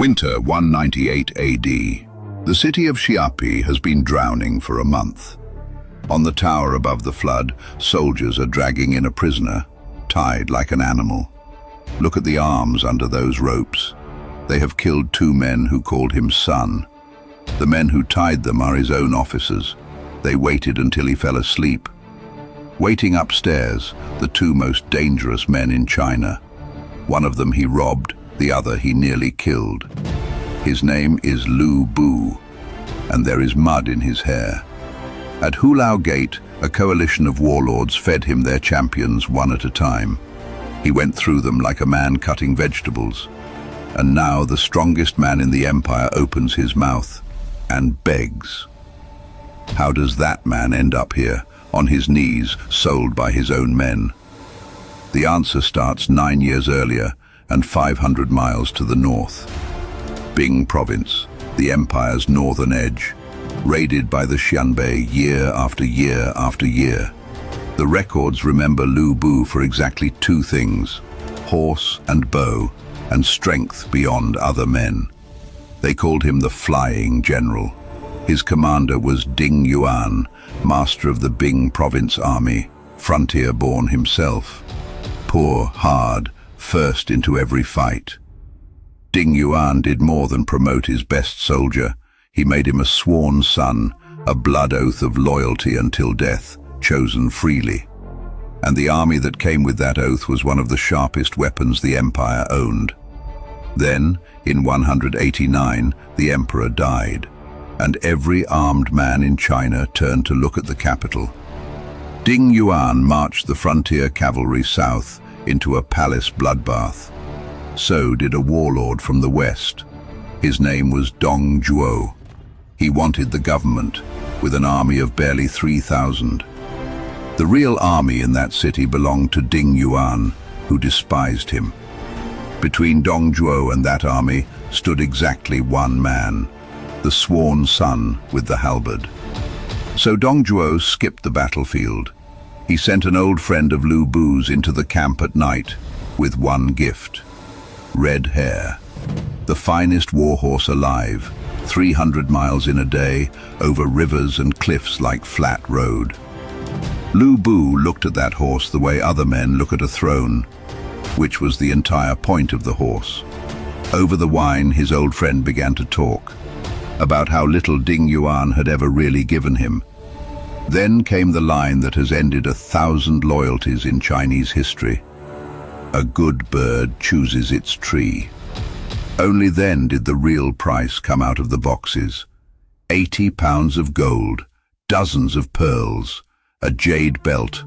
Winter 198 AD. The city of Xiapi has been drowning for a month. On the tower above the flood, soldiers are dragging in a prisoner, tied like an animal. Look at the arms under those ropes. They have killed 2 men who called him son. The men who tied them are his own officers. They waited until he fell asleep. Waiting upstairs, the 2 most dangerous men in China. One of them he robbed, the other he nearly killed. His name is Liu Bei, and there is mud in his hair. At Hulao Gate, a coalition of warlords fed him their champions one at a time. He went through them like a man cutting vegetables. And now the strongest man in the empire opens his mouth and begs. How does that man end up here, on his knees, sold by his own men? The answer starts 9 years earlier and 500 miles to the north. Bing province, the empire's northern edge, raided by the Xianbei year after year after year. The records remember Liu Bei for exactly 2 things: horse and bow, and strength beyond other men. They called him the Flying General. His commander was Ding Yuan, master of the Bing province army, frontier-born himself. Poor, hard, first into every fight. Ding Yuan did more than promote his best soldier. He made him a sworn son, a blood oath of loyalty until death, chosen freely. And the army that came with that oath was one of the sharpest weapons the empire owned. Then, in 189, the emperor died, and every armed man in China turned to look at the capital. Ding Yuan marched the frontier cavalry south into a palace bloodbath. So did a warlord from the west. His name was Dong Zhuo. He wanted the government, with an army of barely 3,000. The real army in that city belonged to Ding Yuan, who despised him. Between Dong Zhuo and that army stood exactly one man, the sworn son with the halberd. So Dong Zhuo skipped the battlefield. He sent an old friend of Liu Bei's into the camp at night with one gift: red hair. The finest warhorse alive, 300 miles in a day, over rivers and cliffs like flat road. Liu Bei looked at that horse the way other men look at a throne, which was the entire point of the horse. Over the wine, his old friend began to talk about how little Ding Yuan had ever really given him. Then came the line that has ended 1,000 loyalties in Chinese history: a good bird chooses its tree. Only then did the real price come out of the boxes. 80 pounds of gold, dozens of pearls, a jade belt,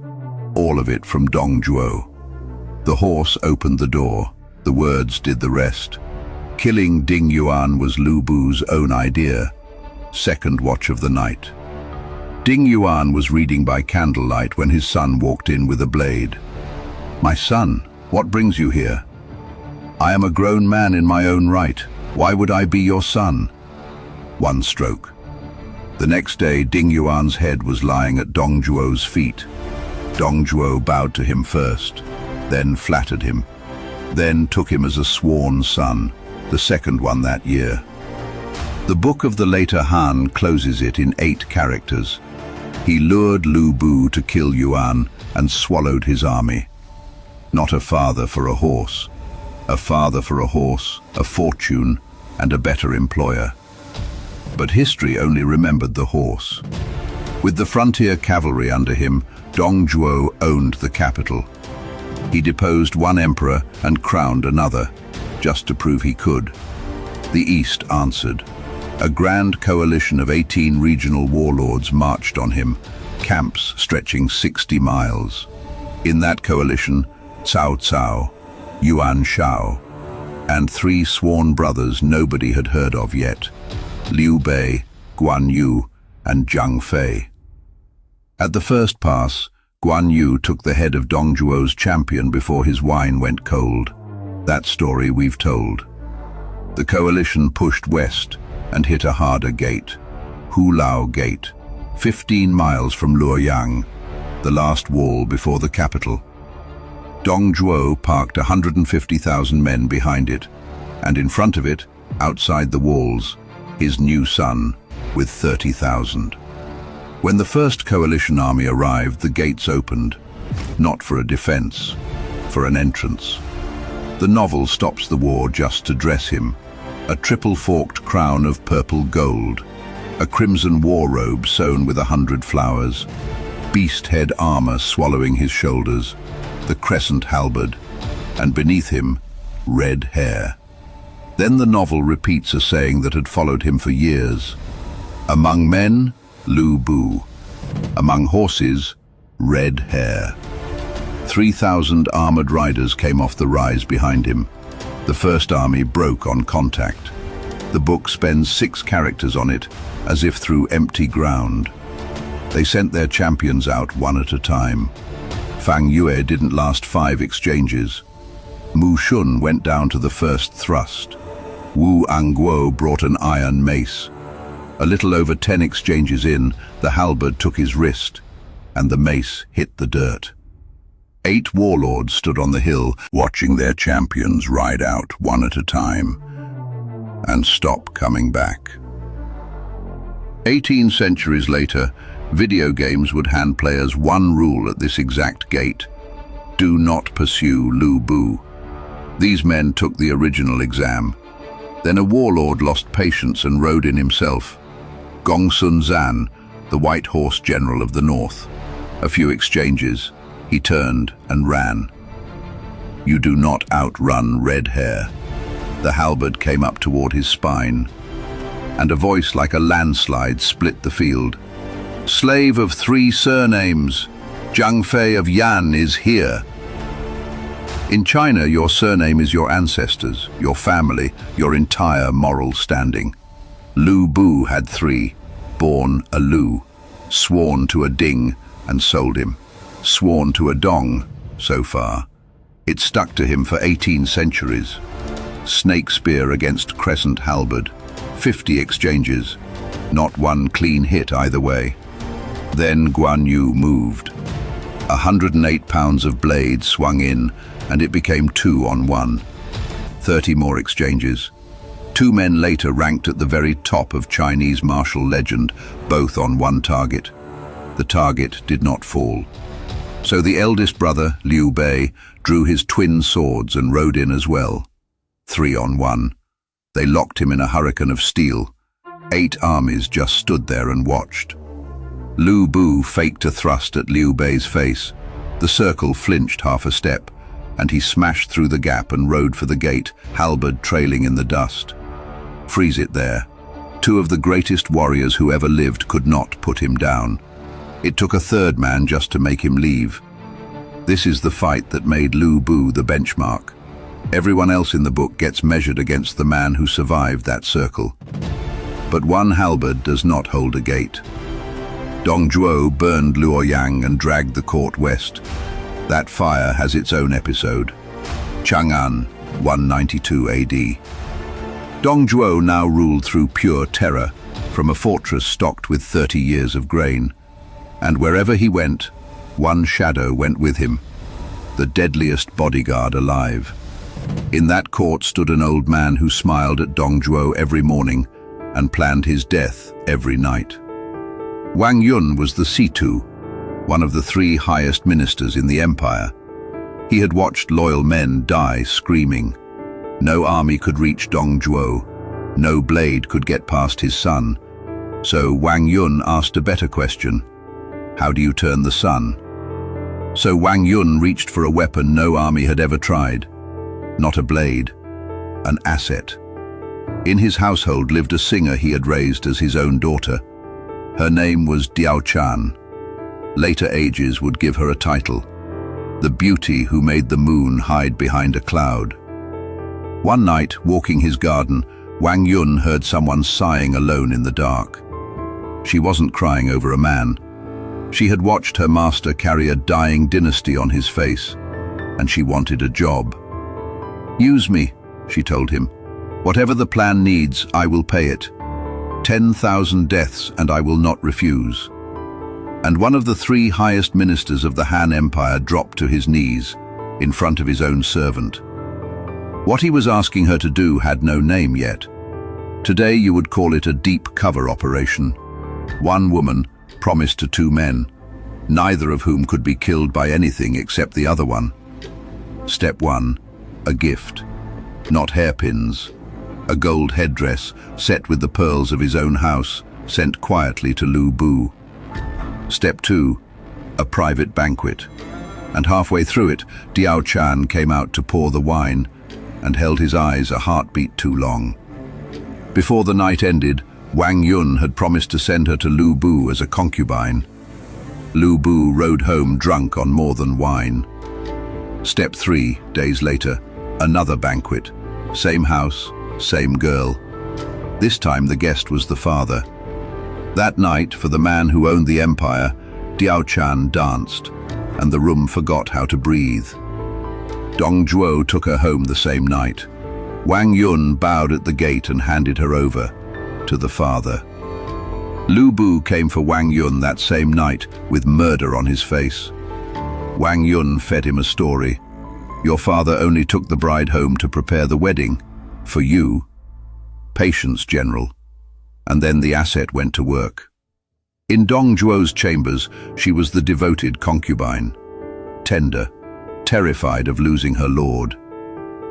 all of it from Dong Zhuo. The horse opened the door, the words did the rest. Killing Ding Yuan was Liu Bei's own idea. Second watch of the night. Ding Yuan was reading by candlelight when his son walked in with a blade. "My son, what brings you here?" "I am a grown man in my own right. Why would I be your son?" One stroke. The next day, Ding Yuan's head was lying at Dong Zhuo's feet. Dong Zhuo bowed to him first, then flattered him, then took him as a sworn son, the second one that year. The book of the later Han closes it in 8 characters. He lured Liu Bei to kill Yuan and swallowed his army. Not a father for a horse. A father for a horse, a fortune, and a better employer. But history only remembered the horse. With the frontier cavalry under him, Dong Zhuo owned the capital. He deposed one emperor and crowned another, just to prove he could. The East answered. A grand coalition of 18 regional warlords marched on him, camps stretching 60 miles. In that coalition, Cao Cao, Yuan Shao, and 3 sworn brothers nobody had heard of yet: Liu Bei, Guan Yu, and Zhang Fei. At the first pass, Guan Yu took the head of Dong Zhuo's champion before his wine went cold. That story we've told. The coalition pushed west and hit a harder gate, Hulao Gate, 15 miles from Luoyang, the last wall before the capital. Dong Zhuo parked 150,000 men behind it, and in front of it, Outside the walls, his new son, with 30,000. When the first coalition army arrived, the gates opened, not for a defense, for an entrance. The novel stops the war just to dress him, a triple-forked crown of purple gold, a crimson war robe sewn with 100 flowers, beast-head armor swallowing his shoulders, the crescent halberd, and beneath him, red hair. Then the novel repeats a saying that had followed him for years. Among men, Lu Bu. Among horses, red hair. 3,000 armored riders came off the rise behind him. The first army broke on contact. The book spends 6 characters on it, as if through empty ground. They sent their champions out one at a time. Fang Yue didn't last 5 exchanges. Mu Shun went down to the first thrust. Wu Angguo brought an iron mace. A little over 10 exchanges in, the halberd took his wrist, and the mace hit the dirt. 8 warlords stood on the hill, watching their champions ride out one at a time, and stop coming back. 18 centuries later, video games would hand players one rule at this exact gate: do not pursue Lu Bu. These men took the original exam. Then a warlord lost patience and rode in himself. Gongsun Zan, the white horse general of the north. A few exchanges, he turned and ran. You do not outrun red hair. The halberd came up toward his spine, and a voice like a landslide split the field. Slave of 3 surnames, Zhang Fei of Yan is here. In China, your surname is your ancestors, your family, your entire moral standing. Lu Bu had 3, born a Lu, sworn to a Ding and sold him, sworn to a Dong, so far. It stuck to him for 18 centuries. Snake spear against crescent halberd, 50 exchanges, not one clean hit either way. Then Guan Yu moved. 108 pounds of blade swung in, and it became 2 on 1. 30 more exchanges. 2 men later ranked at the very top of Chinese martial legend, both on one target. The target did not fall. So the eldest brother, Liu Bei, drew his twin swords and rode in as well. 3 on 1. They locked him in a hurricane of steel. 8 armies just stood there and watched. Lu Bu faked a thrust at Liu Bei's face. The circle flinched half a step, and he smashed through the gap and rode for the gate, halberd trailing in the dust. Freeze it there. 2 of the greatest warriors who ever lived could not put him down. It took a 3rd man just to make him leave. This is the fight that made Lu Bu the benchmark. Everyone else in the book gets measured against the man who survived that circle. But one halberd does not hold a gate. Dongzhuo burned Luoyang and dragged the court west. That fire has its own episode. Chang'an, 192 AD. Dongzhuo now ruled through pure terror, from a fortress stocked with 30 years of grain. And wherever he went, one shadow went with him, the deadliest bodyguard alive. In that court stood an old man who smiled at Dongzhuo every morning and planned his death every night. Wang Yun was the Situ, one of the 3 highest ministers in the empire. He had watched loyal men die screaming. No army could reach Dongzhuo. No blade could get past his son. So Wang Yun asked a better question. How do you turn the sun? So Wang Yun reached for a weapon no army had ever tried. Not a blade, an asset. In his household lived a singer he had raised as his own daughter. Her name was Diaochan. Later ages would give her a title, the beauty who made the moon hide behind a cloud. One night, walking his garden, Wang Yun heard someone sighing alone in the dark. She wasn't crying over a man. She had watched her master carry a dying dynasty on his face, and she wanted a job. Use me, she told him. Whatever the plan needs, I will pay it. 10,000 deaths, and I will not refuse. And one of the 3 highest ministers of the Han Empire dropped to his knees in front of his own servant. What he was asking her to do had no name yet, Today you would call it a deep cover operation. One woman promised to two men, neither of whom could be killed by anything except the other one. Step 1. A gift. Not hairpins. A gold headdress set with the pearls of his own house, sent quietly to Liu Bei. Step 2. A private banquet. And halfway through it, Diaochan came out to pour the wine and held his eyes a heartbeat too long. Before the night ended, Wang Yun had promised to send her to Liu Bei as a concubine. Liu Bei rode home drunk on more than wine. Step 3, days later, another banquet. Same house, same girl. This time the guest was the father. That night, for the man who owned the empire, Diaochan danced, and the room forgot how to breathe. Dongzhuo took her home the same night. Wang Yun bowed at the gate and handed her over to the father. Liu Bei came for Wang Yun that same night with murder on his face. Wang Yun fed him a story. Your father only took the bride home to prepare the wedding. For you. Patience, General. And then the asset went to work. In Dongzhuo's chambers, she was the devoted concubine. Tender, terrified of losing her lord.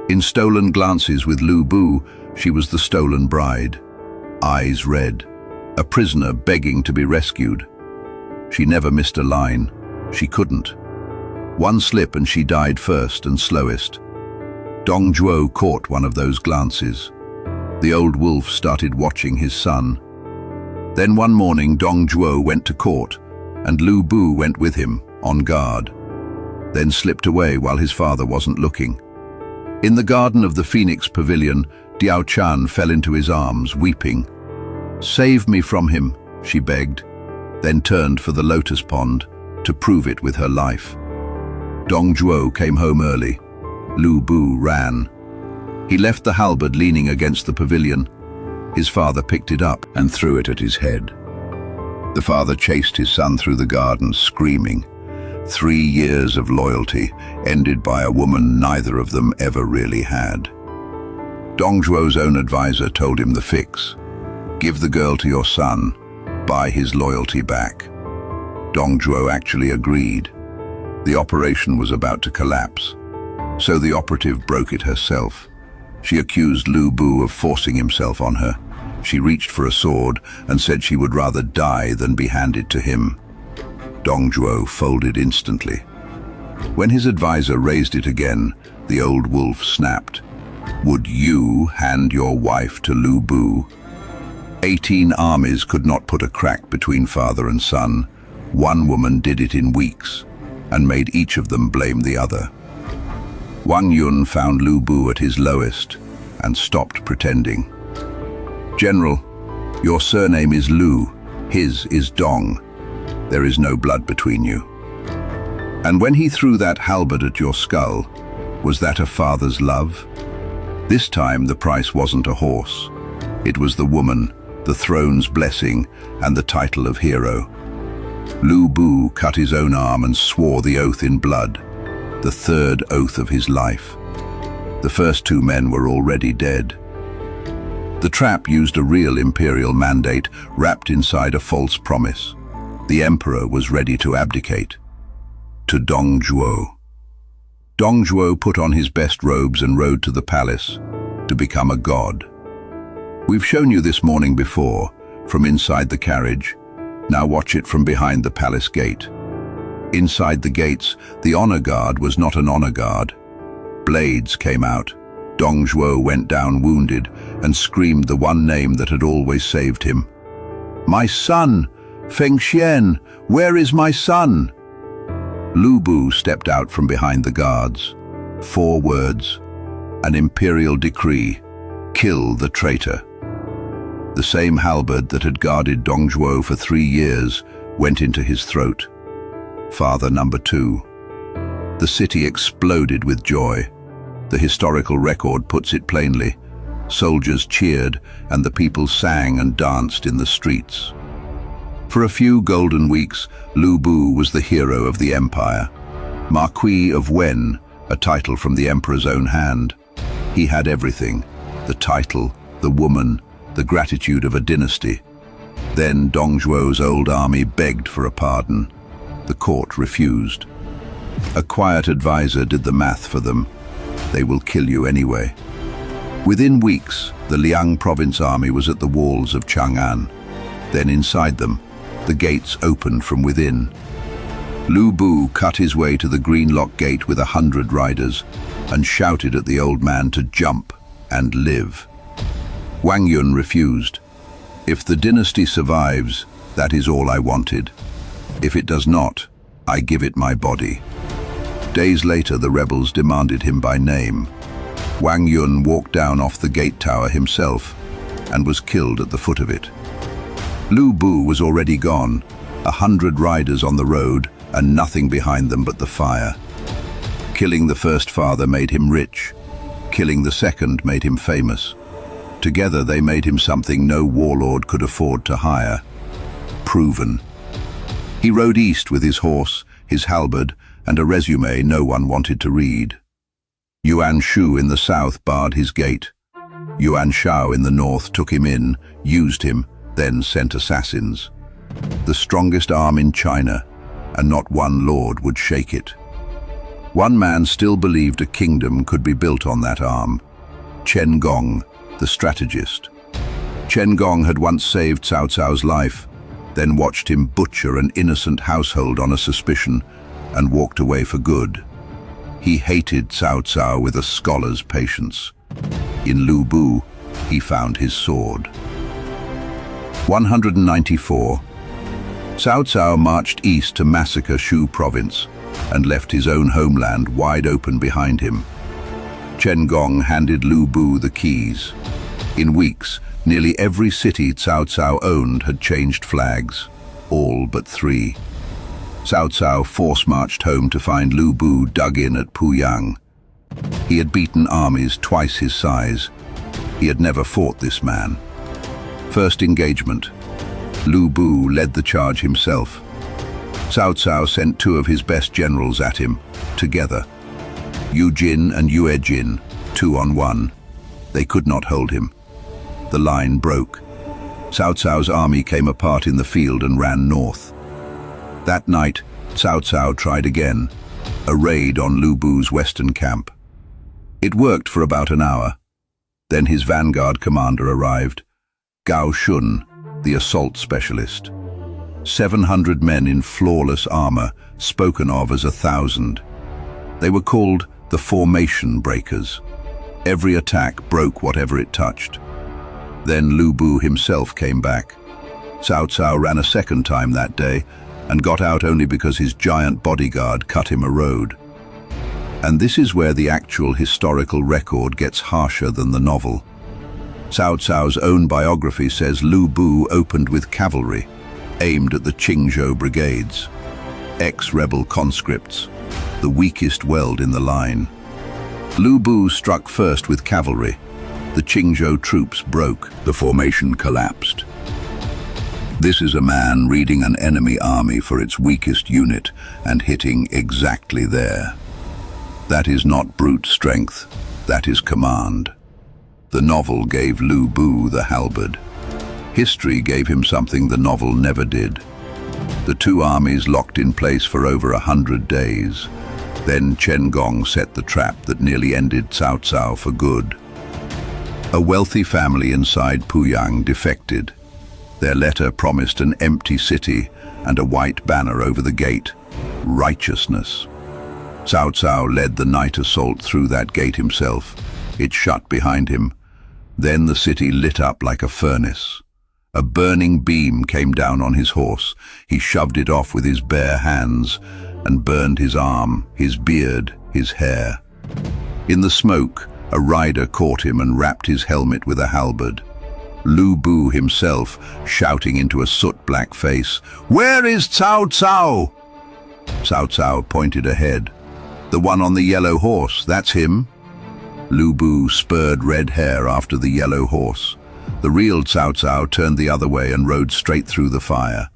In stolen glances with Liu Bei, she was the stolen bride. Eyes red, a prisoner begging to be rescued. She never missed a line. She couldn't. One slip and she died first and slowest. Dongzhuo caught one of those glances. The old wolf started watching his son. Then one morning Dongzhuo went to court, and Liu Bei went with him, on guard. Then slipped away while his father wasn't looking. In the garden of the Phoenix Pavilion, Diaochan fell into his arms, weeping. "Save me from him," she begged, then turned for the lotus pond to prove it with her life. Dongzhuo came home early. Liu Bei ran. He left the halberd leaning against the pavilion. His father picked it up and threw it at his head. The father chased his son through the garden, screaming. 3 years of loyalty ended by a woman neither of them ever really had. Dongzhuo's own advisor told him the fix. Give the girl to your son, buy his loyalty back. Dongzhuo actually agreed. The operation was about to collapse, so the operative broke it herself. She accused Liu Bei of forcing himself on her. She reached for a sword and said she would rather die than be handed to him. Dongzhuo folded instantly. When his advisor raised it again, the old wolf snapped. Would you hand your wife to Liu Bei? 18 armies could not put a crack between father and son. One woman did it in weeks, and made each of them blame the other. Wang Yun found Liu Bei at his lowest, and stopped pretending. General, your surname is Liu, his is Dong. There is no blood between you. And when he threw that halberd at your skull, was that a father's love? This time the price wasn't a horse. It was the woman, the throne's blessing, and the title of hero. Liu Bei cut his own arm and swore the oath in blood, the third oath of his life. The first 2 men were already dead. The trap used a real imperial mandate wrapped inside a false promise. The emperor was ready to abdicate. To Dongzhuo. Dongzhuo put on his best robes and rode to the palace to become a god. We've shown you this morning before, from inside the carriage. Now watch it from behind the palace gate. Inside the gates, the honor guard was not an honor guard. Blades came out. Dongzhuo went down wounded and screamed the one name that had always saved him. My son! Fengxian! Where is my son? Liu Bei stepped out from behind the guards. 4 words. An imperial decree. Kill the traitor. The same halberd that had guarded Dongzhuo for 3 years went into his throat. Father number 2. The city exploded with joy. The historical record puts it plainly. Soldiers cheered and the people sang and danced in the streets. For a few golden weeks, Liu Bei was the hero of the empire. Marquis of Wen, a title from the emperor's own hand. He had everything: the title, the woman, the gratitude of a dynasty. Then Dongzhuo's old army begged for a pardon. The court refused. A quiet advisor did the math for them. They will kill you anyway. Within weeks, the Liang province army was at the walls of Chang'an. Then inside them, the gates opened from within. Liu Bei cut his way to the green lock gate with 100 riders and shouted at the old man to jump and live. Wang Yun refused. If the dynasty survives, that is all I wanted. If it does not, I give it my body. Days later, the rebels demanded him by name. Wang Yun walked down off the gate tower himself and was killed at the foot of it. Liu Bei was already gone, 100 riders on the road and nothing behind them but the fire. Killing the first father made him rich. Killing the second made him famous. Together they made him something no warlord could afford to hire. Proven. He rode east with his horse, his halberd, and a resume no one wanted to read. Yuan Shu in the south barred his gate. Yuan Shao in the north took him in, used him, then sent assassins. The strongest arm in China, and not one lord would shake it. One man still believed a kingdom could be built on that arm. Chen Gong, the strategist. Chen Gong had once saved Cao Cao's life, then watched him butcher an innocent household on a suspicion and walked away for good. He hated Cao Cao with a scholar's patience. In Liu Bei, he found his sword. 194. Cao Cao marched east to massacre Shu province and left his own homeland wide open behind him. Chen Gong handed Liu Bei the keys. In weeks, nearly every city Cao Cao owned had changed flags, all but 3. Cao Cao force-marched home to find Liu Bei dug in at Puyang. He had beaten armies twice his size. He had never fought this man. First engagement. Liu Bei led the charge himself. Cao Cao sent 2 of his best generals at him, together. Yu Jin and Yue Jin, 2 on 1. They could not hold him. The line broke. Cao Cao's army came apart in the field and ran north. That night, Cao Cao tried again, a raid on Liu Bei's western camp. It worked for about an hour. Then his vanguard commander arrived, Gao Shun, the assault specialist. 700 men in flawless armor, spoken of as 1,000. They were called the formation breakers. Every attack broke whatever it touched. Then Liu Bei himself came back. Cao Cao ran a second time that day and got out only because his giant bodyguard cut him a road. And this is where the actual historical record gets harsher than the novel. Cao Cao's own biography says Liu Bei opened with cavalry, aimed at the Xuzhou brigades. Ex-rebel conscripts, the weakest weld in the line. Liu Bei struck first with cavalry. The Xuzhou troops broke. The formation collapsed. This is a man reading an enemy army for its weakest unit and hitting exactly there. That is not brute strength, that is command. The novel gave Liu Bei the halberd. History gave him something the novel never did. The 2 armies locked in place for over 100 days. Then Chen Gong set the trap that nearly ended Cao Cao for good. A wealthy family inside Puyang defected. Their letter promised an empty city and a white banner over the gate. Righteousness. Cao Cao led the night assault through that gate himself. It shut behind him. Then the city lit up like a furnace. A burning beam came down on his horse. He shoved it off with his bare hands and burned his arm, his beard, his hair. In the smoke, a rider caught him and wrapped his helmet with a halberd. Liu Bei himself, shouting into a soot-black face, "Where is Cao Cao?" Cao Cao pointed ahead. "The one on the yellow horse, that's him." Liu Bei spurred red hair after the yellow horse. The real Cao Cao turned the other way and rode straight through the fire.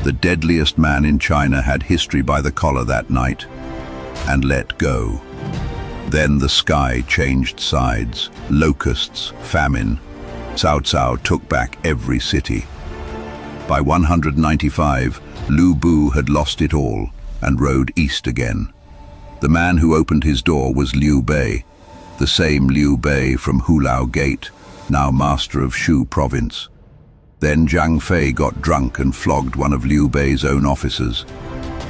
The deadliest man in China had history by the collar that night, and let go. Then the sky changed sides, locusts, famine. Cao Cao took back every city. By 195, Liu Bei had lost it all and rode east again. The man who opened his door was Liu Bei, the same Liu Bei from Hulao Gate, now master of Shu province. Then Zhang Fei got drunk and flogged one of Liu Bei's own officers.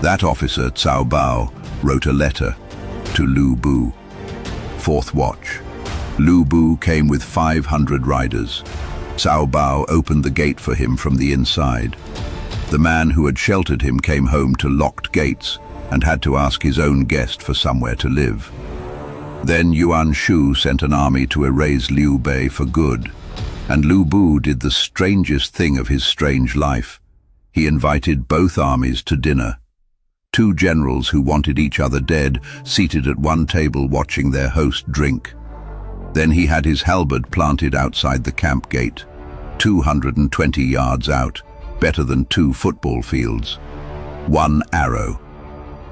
That officer, Cao Cao, wrote a letter to Liu Bei. Fourth watch. Liu Bei came with 500 riders. Cao Cao opened the gate for him from the inside. The man who had sheltered him came home to locked gates and had to ask his own guest for somewhere to live. Then Yuan Shu sent an army to erase Liu Bei for good, and Liu Bei did the strangest thing of his strange life. He invited both armies to dinner. Two generals who wanted each other dead, seated at one table watching their host drink. Then he had his halberd planted outside the camp gate, 220 yards out, better than 2 football fields. One arrow.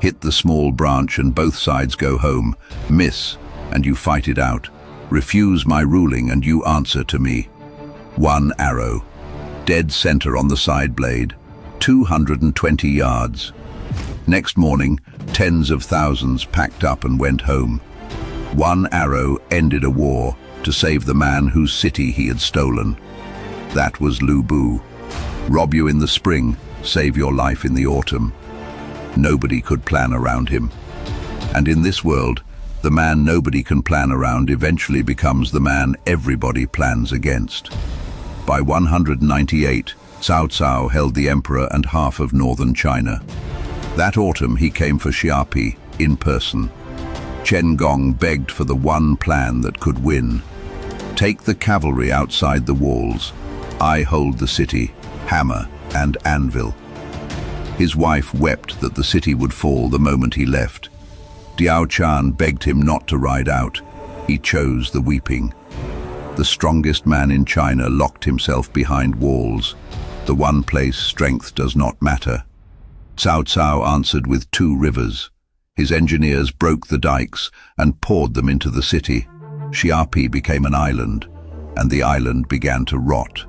Hit the small branch and both sides go home. Miss, and you fight it out. Refuse my ruling and you answer to me. One arrow. Dead center on the side blade, 220 yards. Next morning, tens of thousands packed up and went home. One arrow ended a war to save the man whose city he had stolen. That was Liu Bei. Rob you in the spring, save your life in the autumn. Nobody could plan around him. And in this world, the man nobody can plan around eventually becomes the man everybody plans against. By 198, Cao Cao held the emperor and half of northern China. That autumn he came for Xiapi in person. Chang'an begged for the one plan that could win. Take the cavalry outside the walls. I hold the city, hammer and anvil. His wife wept that the city would fall the moment he left. Diaochan begged him not to ride out. He chose the weeping. The strongest man in China locked himself behind walls, the one place strength does not matter. Cao Cao answered with 2 rivers. His engineers broke the dikes and poured them into the city. Xiapi became an island, and the island began to rot.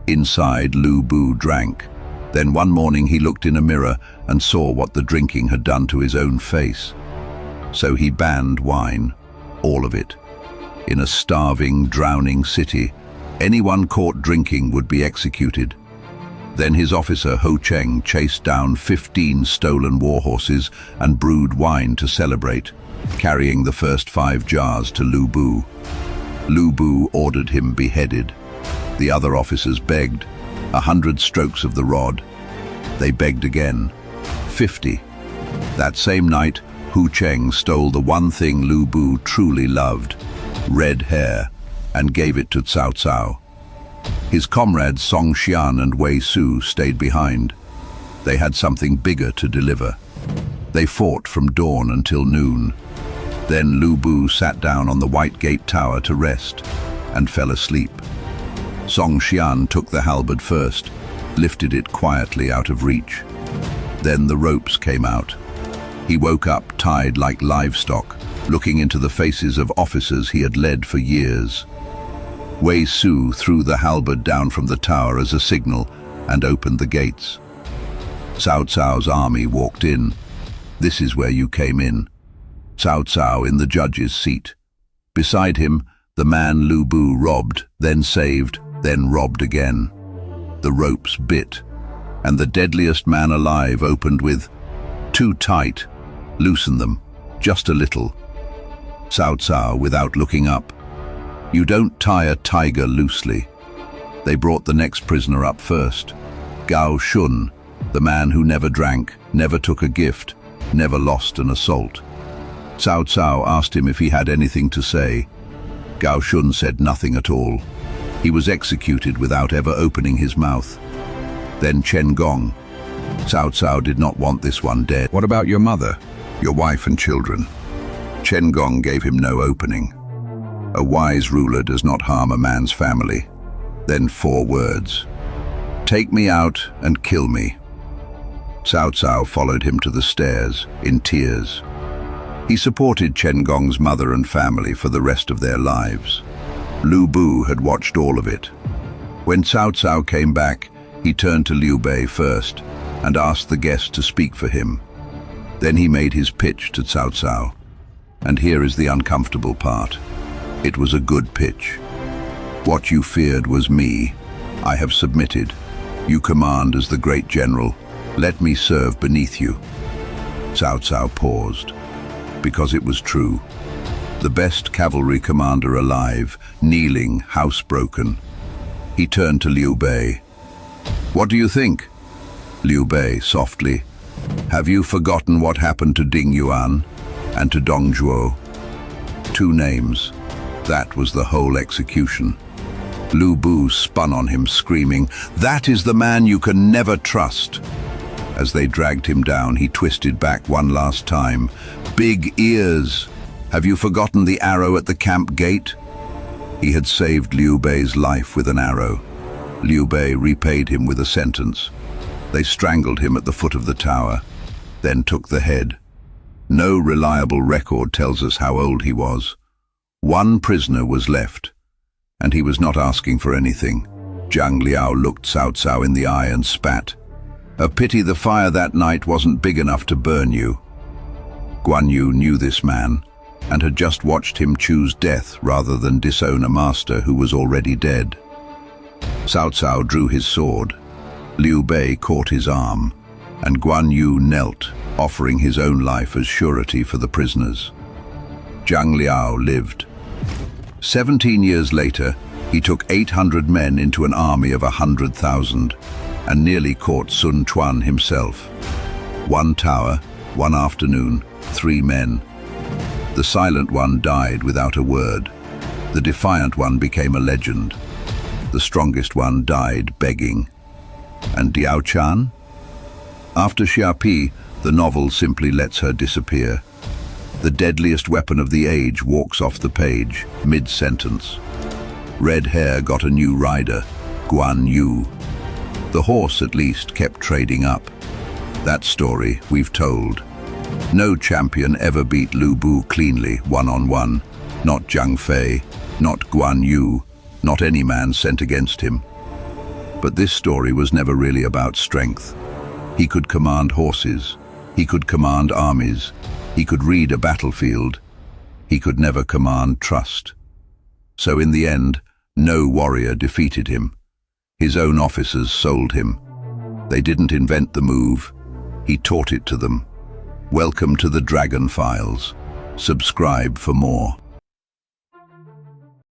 Inside, Liu Bei drank. Then one morning he looked in a mirror and saw what the drinking had done to his own face. So he banned wine, all of it. In a starving, drowning city, anyone caught drinking would be executed. Then his officer Ho Cheng chased down 15 stolen war horses and brewed wine to celebrate, carrying the first 5 jars to Liu Bei. Liu Bei ordered him beheaded. The other officers begged, 100 strokes of the rod. They begged again, 50. That same night, Ho Cheng stole the one thing Liu Bei truly loved, red hair, and gave it to Cao Cao. His comrades Song Xian and Wei Su stayed behind. They had something bigger to deliver. They fought from dawn until noon. Then Liu Bei sat down on the White Gate Tower to rest and fell asleep. Song Xian took the halberd first, lifted it quietly out of reach. Then the ropes came out. He woke up tied like livestock, looking into the faces of officers he had led for years. Wei Su threw the halberd down from the tower as a signal and opened the gates. Cao Cao's army walked in. This is where you came in. Cao Cao in the judge's seat. Beside him, the man Liu Bei robbed, then saved, then robbed again. The ropes bit, and the deadliest man alive opened with, "Too tight. Loosen them, just a little." Cao Cao without looking up. You don't tie a tiger loosely. They brought the next prisoner up first. Gao Shun, the man who never drank, never took a gift, never lost an assault. Cao Cao asked him if he had anything to say. Gao Shun said nothing at all. He was executed without ever opening his mouth. Then Chen Gong. Cao Cao did not want this one dead. What about your mother, your wife and children? Chen Gong gave him no opening. A wise ruler does not harm a man's family. Then 4 words. Take me out and kill me. Cao Cao followed him to the stairs, in tears. He supported Chen Gong's mother and family for the rest of their lives. Lu Bu had watched all of it. When Cao Cao came back, he turned to Liu Bei first and asked the guest to speak for him. Then he made his pitch to Cao Cao. And here is the uncomfortable part. It was a good pitch. What you feared was me. I have submitted. You command as the great general. Let me serve beneath you. Cao Cao paused, because it was true. The best cavalry commander alive, kneeling, housebroken. He turned to Liu Bei. What do you think? Liu Bei, softly. Have you forgotten what happened to Ding Yuan and to Dong Zhuo? Two names. That was the whole execution. Lu Bu spun on him, screaming, "That is the man you can never trust." As they dragged him down, he twisted back one last time. "Big ears! Have you forgotten the arrow at the camp gate?" He had saved Liu Bei's life with an arrow. Liu Bei repaid him with a sentence. They strangled him at the foot of the tower, then took the head. No reliable record tells us how old he was. One prisoner was left, and he was not asking for anything. Zhang Liao looked Cao Cao in the eye and spat. "A pity the fire that night wasn't big enough to burn you." Guan Yu knew this man, and had just watched him choose death rather than disown a master who was already dead. Cao Cao drew his sword. Liu Bei caught his arm, and Guan Yu knelt, offering his own life as surety for the prisoners. Zhang Liao lived. 17 years later, he took 800 men into an army of 100,000 and nearly caught Sun Quan himself. One tower, one afternoon, 3 men. The silent one died without a word. The defiant one became a legend. The strongest one died begging. And Diaochan? After Xiapi, the novel simply lets her disappear. The deadliest weapon of the age walks off the page, mid-sentence. Red hair got a new rider, Guan Yu. The horse, at least, kept trading up. That story we've told. No champion ever beat Lu Bu cleanly, one-on-one. Not Zhang Fei, not Guan Yu, not any man sent against him. But this story was never really about strength. He could command horses. He could command armies. He could read a battlefield. He could never command trust. So in the end, no warrior defeated him. His own officers sold him. They didn't invent the move. He taught it to them. Welcome to the Dragon Files. Subscribe for more.